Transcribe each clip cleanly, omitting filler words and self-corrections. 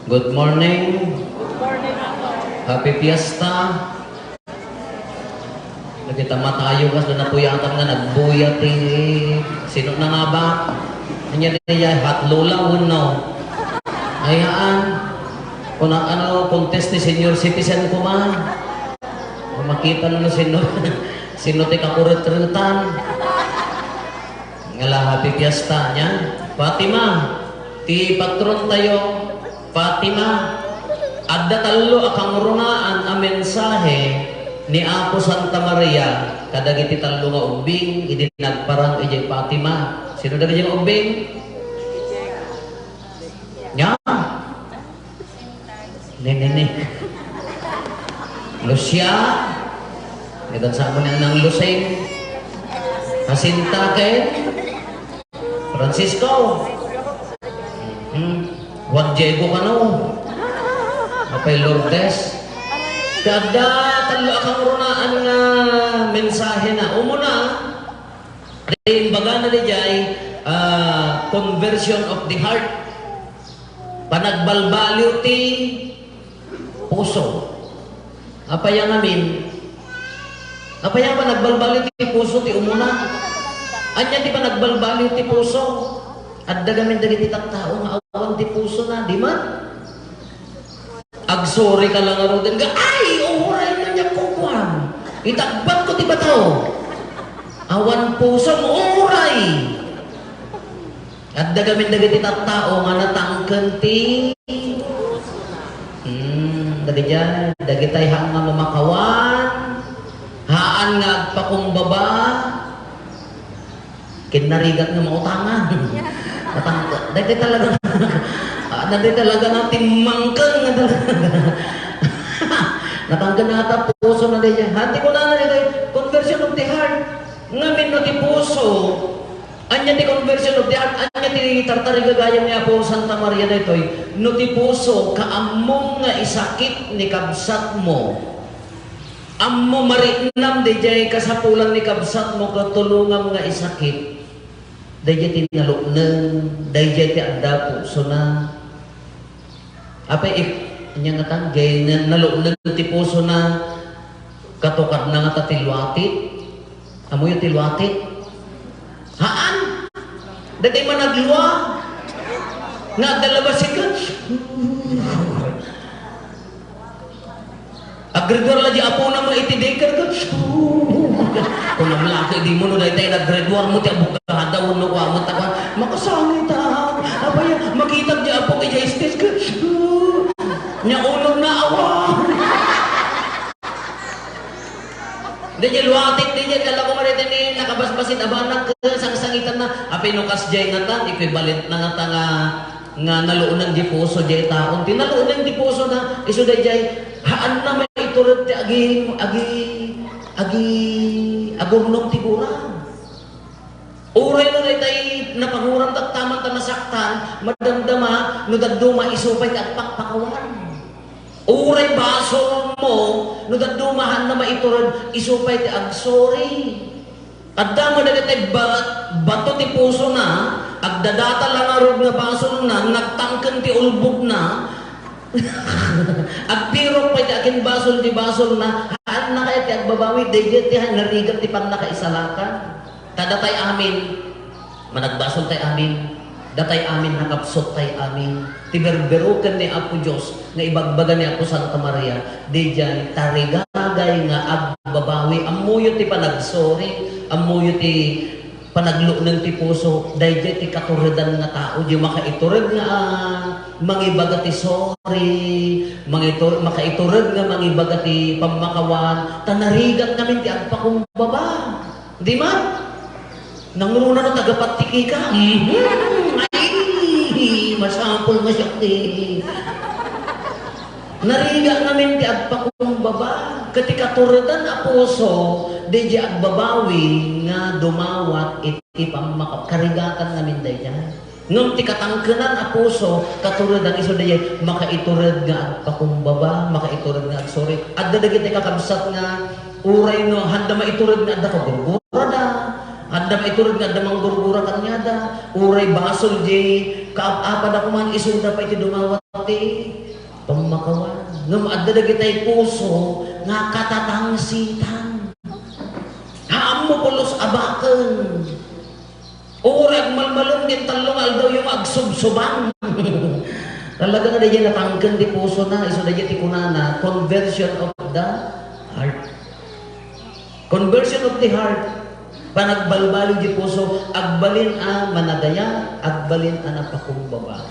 Good morning. Good morning ako. Happy Fiesta. Nagkitama tayo kasi na puyatang na nagbuyat eh. Sino na nga ba? Kanya niya, hatlola uno. Ayaan. Kung ano, contest ni senior citizen ko man. Kung makita na sino, sino ti kakurit-ritan. Ngala, happy Fiesta niya. Fatima, ti patron tayo. Fatima, adda talo akang runaan a mensahe ni Apo Santa Maria kadagiti talo nga ubing idi nagparang ijay Fatima. Sino dagiti nga ubing? Nya? Nene. Lucia. Idan sa mo nang Luseng. Jacinta kay Francisco. Juan Diego ka no? Apay Lourdes. Kada talo akang runaan nga mensahe na. Umuna, rin baga na dijay conversion of the heart. Panagbalbaliw ti puso. Apaya namin. Apaya pa nagbalbaliw ti puso ti umuna. Anya di pa nagbalbaliw ti puso. At dagamin dagiti tattao nga awan ti puso na, di man? Agsori ka lang aro din ka, ay, uray na niya kukuhan. Itagbat ko ti bato. Awan puso mo, uray. At dagamin dagiti tattao nga natangken ti. Dagiti dagitay hang nga mamakawan. Haan nga agpakumbaba. Kinarigat nga mautangan. Dati talaga natin mangkang natanggan na ata puso na din yan. Hati ko na conversion of the heart. Ngamin na ti puso. Anya ti conversion of the heart. Anya ti tartarigagayam ni Apo Santa Maria na ito'y no ti puso kaamong nga isakit ni kabsat mo. Ammo marinam di jay kasapulan ni kabsat mo katulungam nga isakit. Daya tinaluknan, daya ti anda puso na. Apa inya nga tanggay na naluknan ti puso na katukad na nga tilwatit. Amo yung tilwatit? Haan? Dati man nagluwa? Nga dalabas ka? Agredwar la di apo na mga itidekar ka? Kung namalaki di mo no dahil tayo nag-graduar mo ti abugada uno ko amot ako makasangit apaya makitag di apo kay justice ka nya ulo na awa di niya luwatik di niya kala ko marita ni nakabasbasit abanak sang-sangitan na apay nukas jay nga tan equivalent na nga ta nga naluunan di puso jay taon tinaluunan di puso na iso day jay haan na may iturad ti agurnong tiguran. Uray no tay napagurang taman ta nasaktan, madamdama no dadduma isupay ti agpakpakawan. Uray baso mo no daddumahan na maiturod isupay ti agsori. Kadda mo dagiti bato ti puso na, agdadata lang arog nga baso na, nagtangken ti ulbog na. Agpirok pa akin basol di basol na haan na kaya ti agbabawi dayjay ti narigat ti pan nakaisalakan tadatay amin managbasol tay amin datay amin nakapsot tay amin ti berberuken ni Apo Dios nga ibagbaga ni Apo Santa Maria dayjay tarigagay nga agbabawi ammuyo ti panagsori ammuyo ti panaglunan ti puso dayjay ti katuridan nga tao di makaiturad nga mangibaga ti sorry makaiturad nga mangibaga ti pamakawan tanarigat namin ti agpakumbaba di man nangruna no tagapatiki ka ay masampol masyakti nariga namin ti agpakumbaba kati katuridan a puso di di agbabawi nga dumawat iti pamakakarigatan namin dayjay nung ti katangkenan a puso katulad ang iso dayay makaiturad nga agpakumbaba makaiturad nga agsori adda dagiti kakabsat nga uray no handa maiturad nga adda kagurgura da handa maiturad nga adda manggurgura kanyada uray basol di kaapad ako man isuda pa iti dumawat ti pamakawan. Ngam adda dagitay puso nga katatangsitan. Haam mo pulos abaken. Urag malmalong din talong aldaw yung agsubsuban. Talaga nga diyan natangken di puso na iso diyan ti kunana conversion of the heart. Conversion of the heart. Panagbalbalo di puso agbalin a manadaya, agbalin a napakumbaba.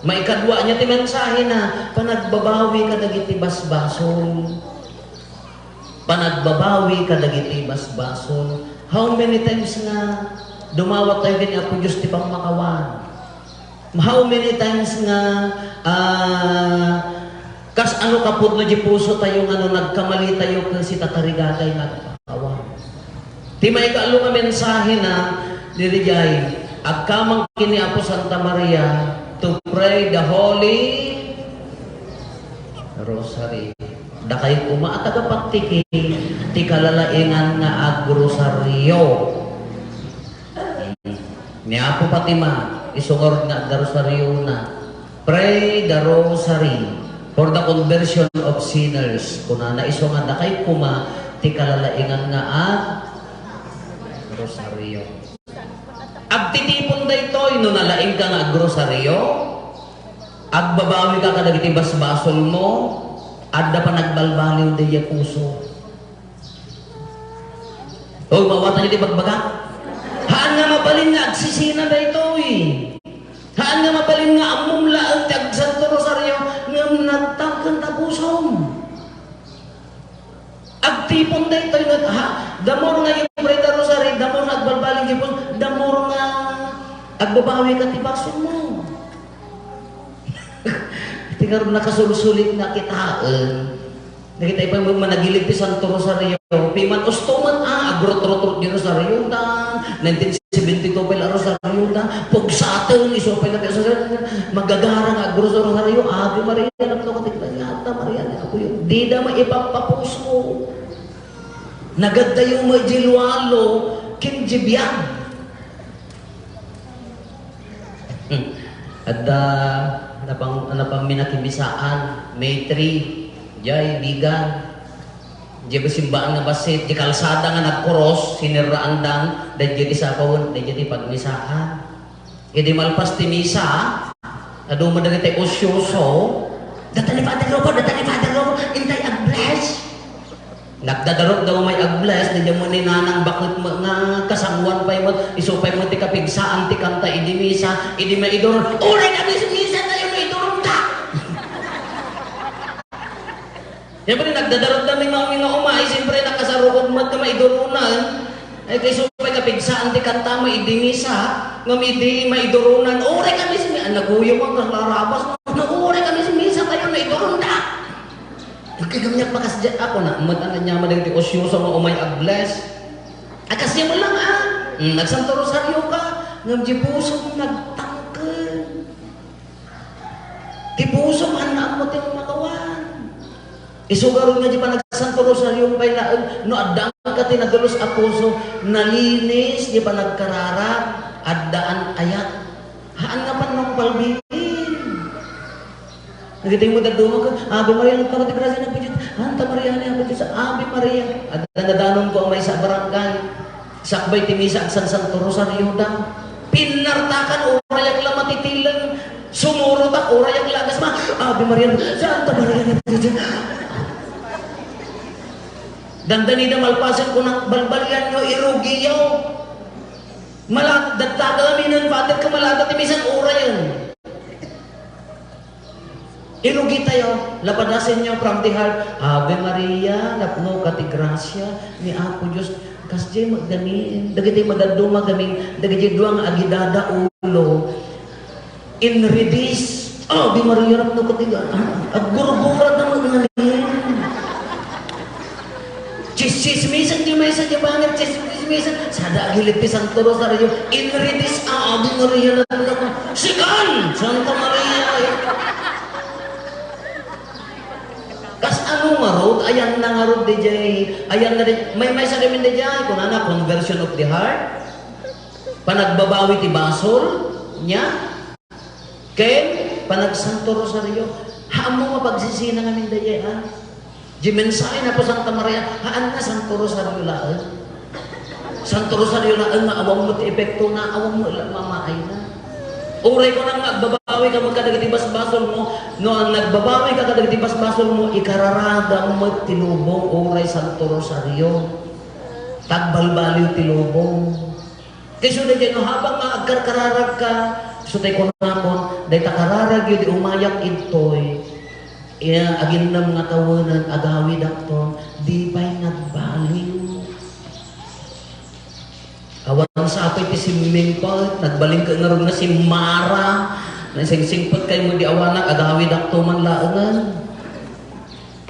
Maikadwa niya ti mensahe na panagbabawi ka dagiti basbason. Panagbabawi ka dagiti basbason. How many times nga dumawat tayo kini Apo Diyos ti pangmakawan? How many times nga kas ano kapudno di puso tayo nga nagkamali tayo kasi tatarigagay nagpakawan. Ti may kaalo nga mensahe na dirijay agkamang kini Apo Santa Maria to pray the Holy Rosary. Dakay kuma at tagapagtiki ti kalalaingan nga agrosaryo. Ni Apo Fatima isungor nga the Rosaryo na. Pray the Rosary for the conversion of sinners. Kunana iso nga dakay kuma ti kalalaingan nga agrosaryo. Agtitipon da ito, nalaing ka nga agrosaryo, agbabawi ka kadagiti basbasol mo, adda pa nagbalbaliw diya puso. O, mawatan niyo di bagbaga? Haan nga mapalin nga, agsisina da ito Haan nga mapalin nga, amumla ang tagsanto rosaryo, nga nagtangkan ta pusom. Agtipon da ito, damor nga yung pray the rosary, damor nga agbalbaling jipon, damor nga agbabawi ka tibason mo. Tingnan nakasulisulit na kitaan. Nakita pa mo managilig ti Santo Rosario. Piman ustuman agrotrotrot di Rosario da. 1972 pa la Rosario da. Pugsaten iso pa la Rosario. Magagarang agrotrosario. Ave Maria napto ka tiglata Maria ni Apo yun. Di da maipapapuso. Nagaddayo mo jilwalo kinjibyan. Ada napang minakibisaan May 3 jay bigan jay basimbaan nga basit di kalsada nga nagkuros siniraan dang dayjay isa pawon dayjay pagmisaan idi malpas ti misa adu madagitay osyoso datani Father Robo intay ag-bless nagdadarot daw may ag-bless dayjay mo ni nanang bakit nga kasangwan pa mo isupay mo ti kapigsaan ti kanta idi misa idi maidor uray kami sa misa tayo maidor ta. Siyempre nagdadarot kami mga umay siyempre nakasarukod mo ka maidurunan ay kay supay kapigsaan ti kanta idi misa ngam idi maidurunan uray kami sa misa naguyo mo larabas uray kami sa misa tayo maidor ta. Kagamyak makasdyan ako na matanan niya madagiti osyoso nga umay ag-bless. Kasi mo lang nagsanto rosaryo ka, ngam di puso mo nagtangken. Di puso manaan mo tiyong makawan. Isugaron nga di pa nagsanto rosaryo pa ilaan, no addaan ka tinagalos a puso, nalinis, di pa nagkararap, addaan ayat. Haan nga pa nang palbihin. Nagitay mo daduma ka, Ave Maria, nagtawad di grasya ng pijit, Santa Maria, niya, sa Ave Maria. At nadanon ko ang may sa barangay, sakbay timisa ang Santo Rosario daw. Pinartakan, oray ang lamatitilan, sumurot ang oray ang lagas ma, Ave Maria, Santa Maria, niya, pijit. Dandani na malpasan ko ng balbalyan nyo, irugiyaw. Dagtagalamin ng Father ka malata timisan oray yun. Irugi tayo, lapadasin nyo from the heart, Ave Maria, napno ka ti grasya, ni Apo Diyos, kasjay magdamiin, dagiti madaduma kami, dagiti duwang agidada ulo, in redis, Ave Maria, napno ka ti agurgurat na magdamiin. Chismisan di may sa di bangit, chismisan, sada agilip ti Santo Rosario, in redis, Ave Maria, napno ka, sikan, Santa Maria, kas ano nga road, ayan na nga road DJ, ayan na rin, may sa gamin DJ, kung na conversion of the heart, panagbabawi ti basol, niya, Ken, panagsanto rosaryo, haan mo mapagsisina nga mindaye, ha? Di mensahe na po Santa Maria, haan na Santo Rosario laan. Santo Rosario laan, nga awang mo ti epekto na, awang mo ilang mamaay na. Uray ko nang nagbabawi ka magkadagitibas basol mo, no ang nagbabawi ka kadagitibas basol mo, ikararagang mo tinubong, uray Santo Rosario. Tagbalbaliw tilubong. Kaya so dahil no, habang maagkarkararag ka, so tayo ko napon, dahil takararag yun, umayak ito'y, agin na mga tawanan, agawid ako, di ba'y nagbaliw. Awan sa apoy ti si Mingpot, nagbaling ka nga rin na si Mara, nasingsingpot kayo mo di awanak, agawid ako man laangan.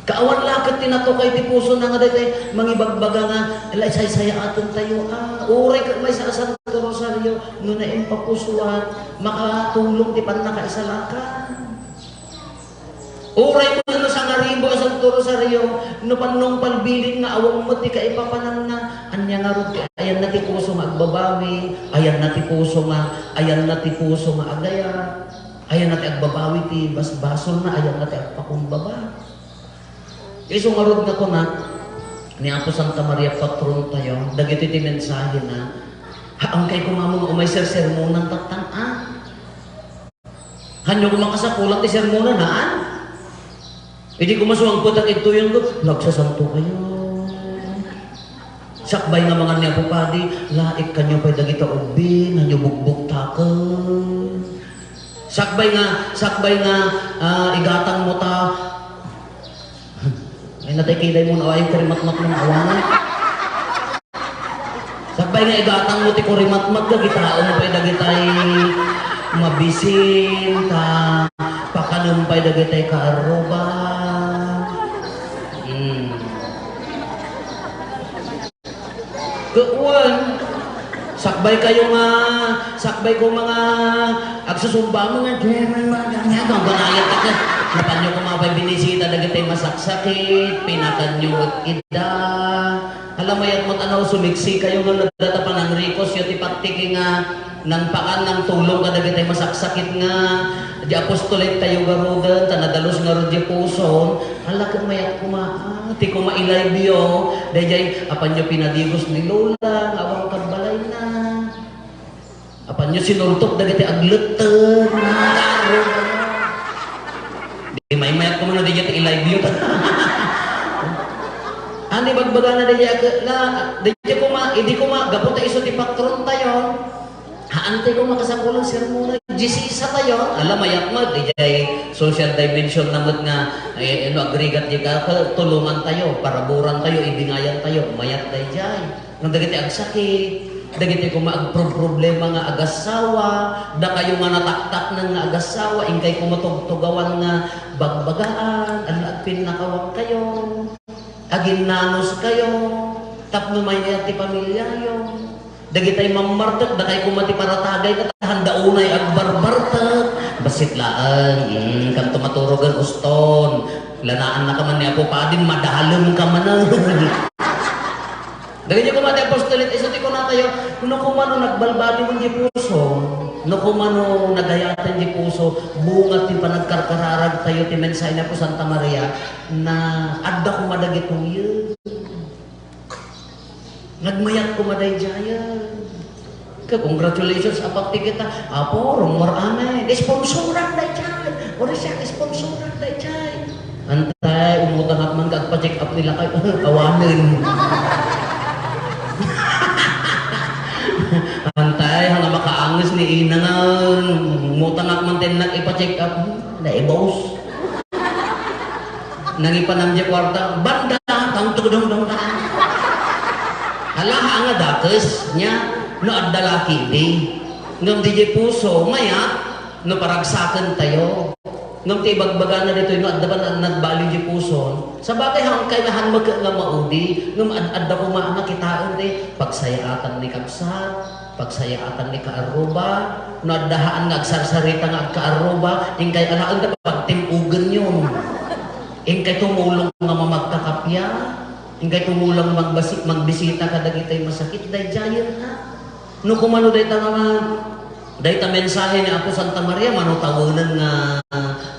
Kaawan lakit tinatukay ti puso na nga dahil mangibagbaga nga, say-saya atin tayo, uray ka may sa Santo Rosario, no na impapusuan, makatulong ti panakaisalakan. Uray mo na sa ngaribo sa Santo Rosario, no panong palbilin nga awang mo ti kaipapanan na, anya nga rin, ayan na ti puso nga agbabawi, ayan na ti puso nga, ayan na ti puso nga agaya, ayan na ti agbabawi ti basbasol na, ayan na ti agpakumbaba. Iso nga rin nga ko na, ni Apo Santa Maria patron tayo, dagiti ti mensahe na, ang kay kumamong umay sermonan tatang, hanyo kumakasakulang ti sermonan, hindi ko masuwang putang ito yung nagsasanto kayo. Sakbay nga mga niya po padi, laik kanyo pa'y dagita ubin, hanyo bugbog takal. Sakbay nga, igatang mo ta, ay natay kilay mo na ayong kurimatmat ng awangan. Sakbay nga igatang mo ti kurimatmat ka, gitaon mo pa'y dagitay mabisin, pakanumpay dagitay kaaruba. Kuwan, sakbay ko mga agsusumba mga German mga ganyan, ang banayat ka. Napan nyo kumapay binisita, dagitay masaksakit, pinakan nyo ida. Alam mo yan mo tanaw, sumiksi kayo nga nagdata pa ng rikos, yung tipatiki nga, nang pakan ng tulong ka dagitay masaksakit nga, di apostolate tayo garugan, tanadalos nga ro di puson, hala kang mayat kumaan, ti kumailay biyo, dahil apan nyo pinadigos ni Lola, awang kabalay na. Apan nyo sinultok dagiti aglutan, nalaro. Di may mayat ko muna di ti ilay biyo. Ani bagbaga na di ko gapot ta iso ti patron tayo. Haantay ko makasakulang sermona, Gisisa tayo, alam mayak mo, dijay social dimension naman nga, agregat di ka, tulungan tayo, paraburan tayo, ibingayan tayo, mayat tayo jay. Nang dagiti agsakit, dagiti ko maagproblema nga agasawa, da kayo nga nataktak ng nga agasawa, ingkay ko matugtugawan nga bagbagaan, alagpin nakawag kayo, aginanos kayo, tapno may ti pamilya yun. Dagitay mamartak, da kay kumati paratagay ka, handa unay agbarbartak. Basit laan, kan tumaturogan uston. Lanaan na ka man niya po pa din, madalong ka man na. Dagitay kumati apostolit, isati ko na tayo, no kumano nagbalbadi mo di puso, no kumano nagayatan di puso, bungat din pa nagkarkararag tayo, ti mensahe na po Santa Maria, na adda kumadagitong yun. Nagmayat ko maday jaya. Congratulations apak kita. Apo, rumor ame. Sponsoran day jay. Ora siya sponsoran day jay. Antay, umutang at man kagpa-check up nila kayo. Kawanin. Antay, hanga makaangis ni ina nga. Umutang at man din ipa-check up. Naibos. Nangipanam di kwarta. Banda, kang tudong-dong Alaha nga dakes nya no adalaki di ngam di puso maya no paragsaken tayo ngam ti bagbaga na dito no adda nagbali di puso sa bagay hang kailangan mag nga maudi ngam adda ko makitaon di pagsayaatan ni kabsat pagsayaatan ni kaaruba no addahaan nga agsarsarita nga kaaruba ingkay alaan da pagtimugan yun ingkay tumulong nga mamagkakapya ingkay tumulang magbisita ka dagitay masakit day jayan ha no kumano day nga Dahil ta mensahe ni Apo Santa Maria, manutawanan nga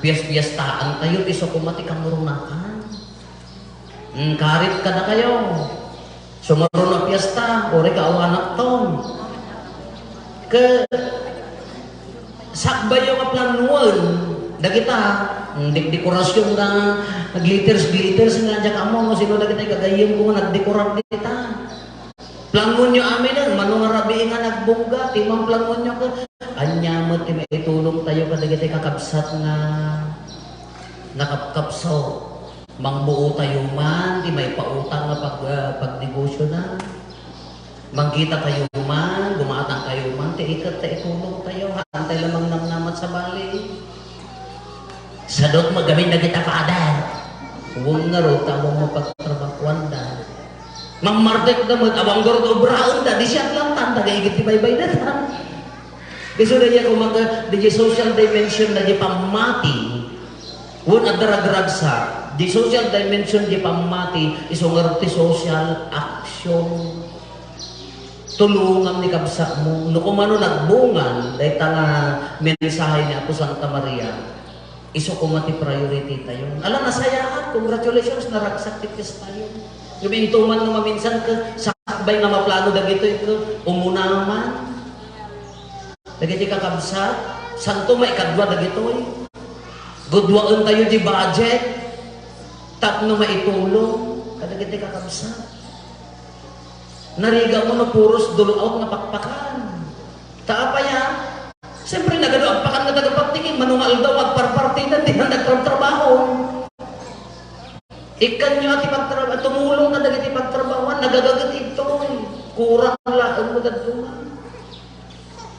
piyas-piyastaan tayo, iso kumati kamurunakan. Karit ka na kayo. Sumaro na piyesta, ore ka awanak ton. Ke sakbay yung planuan, da kita, dekorasyon na glitters nga dyan kamo, sino na kita kagayim ko nga nagdekorar kita. Plangon nyo amin na, manong rabi nga nagbungga, timang plangon nyo ka, anyamot, itulong tayo ka, dagiti kakabsat nga nakapkapso. Mangbuo tayo man, di may pautang nga pagnegosyo na. Mangkita kayo man, gumatang kayo man, ikat ta itulong tayo, hantay lamang nang namat sa bali. Sadot magamin na kita paadal. Huwag nga ro, tamang mapagtrabakuan da. Mang martek na awang gorot o braon da, di siya lang tanda, gaigit di baybay na ta. Kasi na niya kung di social dimension na di pamati, huwag na daragragsa, di social dimension di pamati, isungarti social action. Tulungan ni kabsa mo. No kung ano nagbungan, dahil nga mensahe ni Apo Santa Maria, iso kumati priority tayo. Alam, nasayaan, congratulations, naragsak tipis tayo. Yung intuman nga maminsan ka, sakbay nga maplano dagito ito, umunaman. Dagiti kakabsa, santo may kadwa dagito eh. Gudwaan tayo di budget, tapno maitulong, kadagiti kakabsa. Nariga mo na puros duluaw nga pakpakan. Taa pa yan. Siyempre nagaduagpakan nga tagapagtingin, manungal daw agparpartinan, di na nagtrabaho. Ikan nyo ati pagtrabaho, tumulong na dagiti pagtrabawan, nagagagat ito. Kurang laan mo dadungan.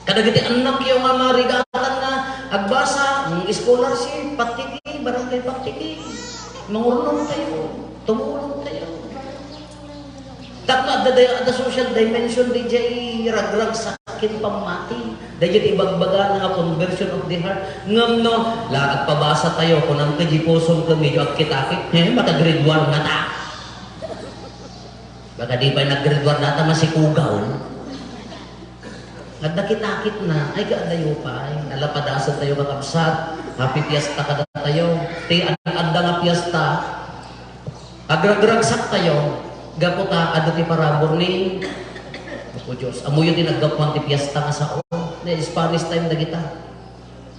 Kadagiti anak yung nga mga rigatan nga agbasa, scholarship, patiki, barangay patiki. Mangurunong tayo, tumulong tayo. Tapos ada social dimension di jay ragrag sa akin pamati. Dahil ibagbaga nga conversion of the heart. Ngam no, lahat pabasa tayo kung ang kajiposon kami yung kitakit. Baka grade 1 na ta. Baka di ba nag-grade 1 na ta masikugaw. At nakitakit na, ay kaadayo pa, ay nalapadasan tayo kakabsat. Happy fiesta kada tayo. Ti anda nga fiesta. Agragragsak tayo. Gaputa ado ti parabor ni Opo Diyos. Amuyo din naggapuan ti piyesta nga sa o. Na Spanish time na kita.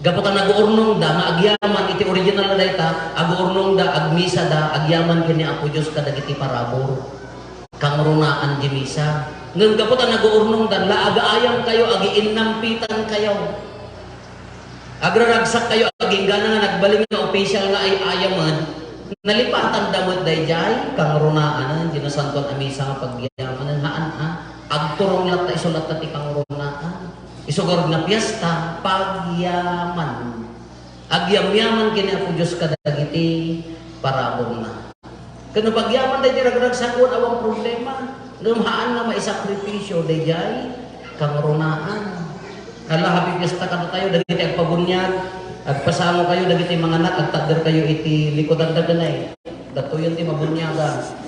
Gaputa nag-uurnong da, nga agyaman, iti original na dayta, ag-uurnong da, agmisa da, agyaman kini Apo Diyos kadagiti parabor. Kangrunaan di misa. Ngayon gaputa nag-uurnong da, laagaayang kayo, agiinnampitan kayo. Agraragsak kayo, aginggana nga nagbaling nga official nga ay ayaman. Nalipatan damot dayjay kang runaan dinasanton amisa nga pagyaman haan agturong latta isulat ti kang runaan isugor na piyesta pagyaman agyamyaman kini Apo Dios kadagiti parabor na kano pagyaman dayjay ragragsakon awang problema ngumhaan nga maisakripisyo dayjay kang runaan ala happy piyesta kada tayo dagiti agpabunyag. Agpasamo kayo dagiti mga anak, agtagder kayo iti likodan daganay. Datuyon ti mabunyaga.